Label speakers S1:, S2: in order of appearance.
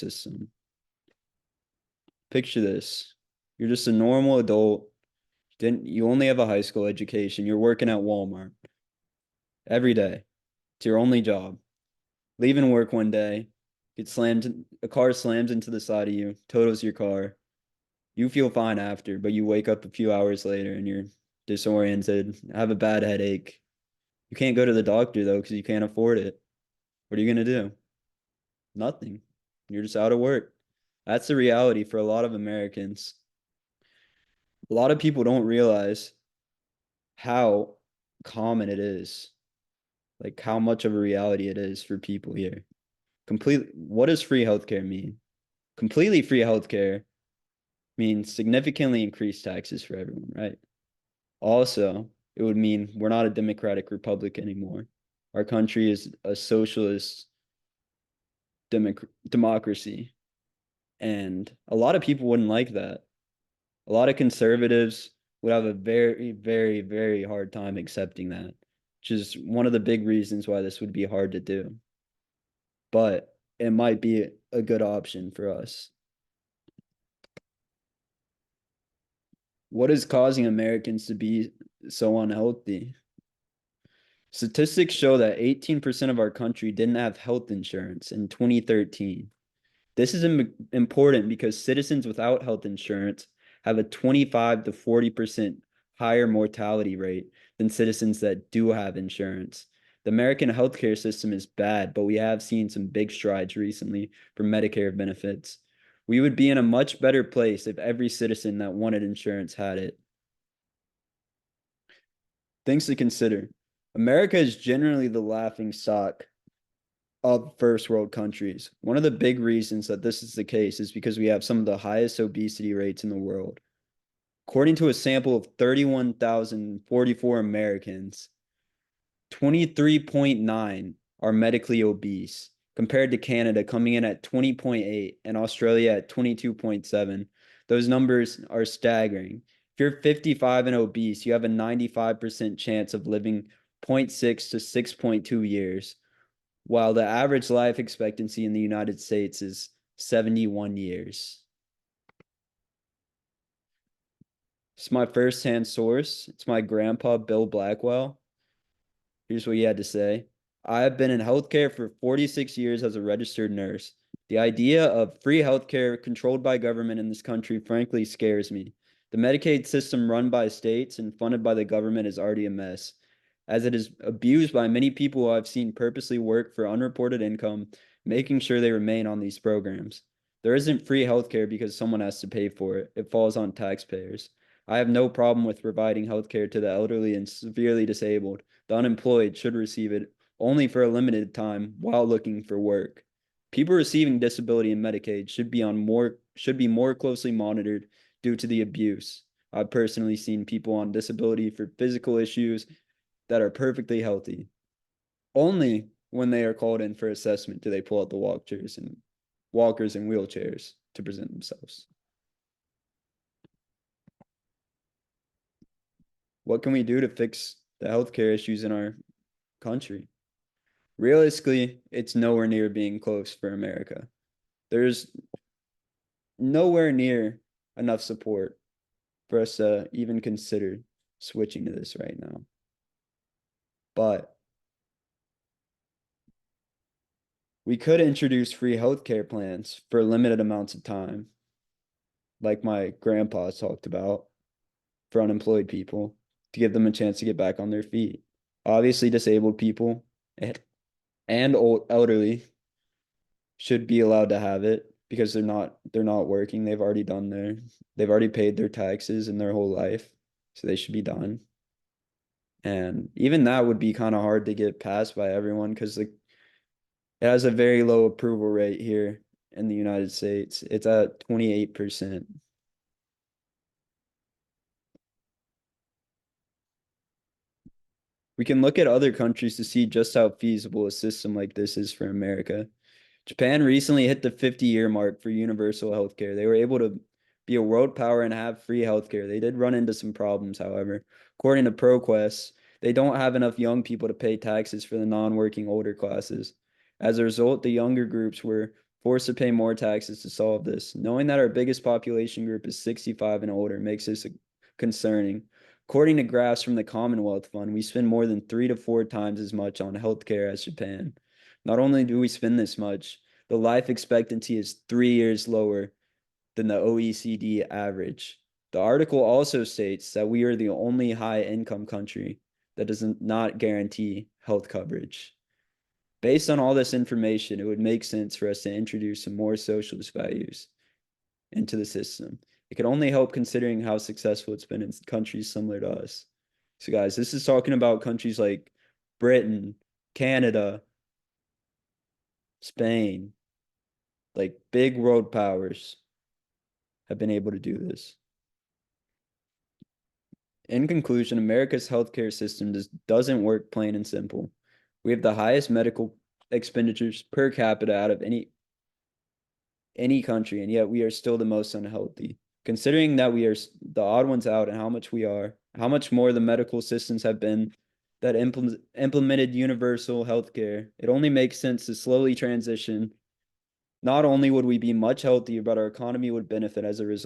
S1: system. Picture this. You're just a normal adult. You only have a high school education. You're working at Walmart every day. It's your only job. Leaving work one day, a car slams into the side of you, totals your car. You feel fine after, but you wake up a few hours later and you're disoriented, have a bad headache. You can't go to the doctor though because you can't afford it. What are you gonna do? Nothing. You're just out of work. That's the reality for a lot of Americans. A lot of people don't realize how common it is, like how much of a reality it is for people here. What does free healthcare mean? Completely free healthcare means significantly increased taxes for everyone, right? Also, it would mean we're not a democratic republic anymore. Our country is a socialist democracy. And a lot of people wouldn't like that. A lot of conservatives would have a very, very, very hard time accepting that, which is one of the big reasons why this would be hard to do. But it might be a good option for us. What is causing Americans to be so unhealthy? Statistics show that 18% of our country didn't have health insurance in 2013. This is important because citizens without health insurance have a 25 to 40% higher mortality rate than citizens that do have insurance. The American healthcare system is bad, but we have seen some big strides recently for Medicare benefits. We would be in a much better place if every citizen that wanted insurance had it. Things to consider. America is generally the laughing stock of first world countries. One of the big reasons that this is the case is because we have some of the highest obesity rates in the world. According to a sample of 31,044 Americans, 23.9 are medically obese, compared to Canada coming in at 20.8 and Australia at 22.7. Those numbers are staggering. If you're 55 and obese, you have a 95% chance of living 0.6 to 6.2 years, while the average life expectancy in the United States is 71 years. It's my first-hand source. It's my grandpa, Bill Blackwell. Here's what he had to say. I have been in healthcare for 46 years as a registered nurse. The idea of free healthcare controlled by government in this country frankly scares me. The Medicaid system run by states and funded by the government is already a mess, as it is abused by many people who I've seen purposely work for unreported income, making sure they remain on these programs. There isn't free healthcare because someone has to pay for it. It falls on taxpayers. I have no problem with providing healthcare to the elderly and severely disabled. The unemployed should receive it only for a limited time while looking for work. People receiving disability and Medicaid should be more closely monitored due to the abuse. I've personally seen people on disability for physical issues that are perfectly healthy. Only when they are called in for assessment do they pull out the walkers and wheelchairs to present themselves. What can we do to fix the healthcare issues in our country? Realistically, it's nowhere near being close for America. There's nowhere near enough support for us to even consider switching to this right now. But we could introduce free healthcare plans for limited amounts of time, like my grandpa talked about, for unemployed people to give them a chance to get back on their feet. Obviously, disabled people and old elderly should be allowed to have it because they're not working. They've already paid their taxes in their whole life, so they should be done. And even that would be kind of hard to get passed by everyone because it has a very low approval rate here in the United States. It's at 28%. We can look at other countries to see just how feasible a system like this is for America. Japan recently hit the 50-year mark for universal healthcare. They were able to be a world power and have free healthcare. They did run into some problems, however. According to ProQuest, they don't have enough young people to pay taxes for the non-working older classes. As a result, the younger groups were forced to pay more taxes to solve this. Knowing that our biggest population group is 65 and older makes this concerning. According to graphs from the Commonwealth Fund, we spend more than 3 to 4 times as much on healthcare as Japan. Not only do we spend this much, the life expectancy is 3 years lower than the OECD average. The article also states that we are the only high income country that does not guarantee health coverage. Based on all this information, it would make sense for us to introduce some more socialist values into the system. It could only help considering how successful it's been in countries similar to us. So, guys, this is talking about countries like Britain, Canada, Spain, like big world powers have been able to do this. In conclusion, America's healthcare system doesn't work, plain and simple. We have the highest medical expenditures per capita out of any country, and yet we are still the most unhealthy. Considering that we are the odd ones out and how much more the medical systems have been that implemented universal healthcare, it only makes sense to slowly transition. Not only would we be much healthier, but our economy would benefit as a result.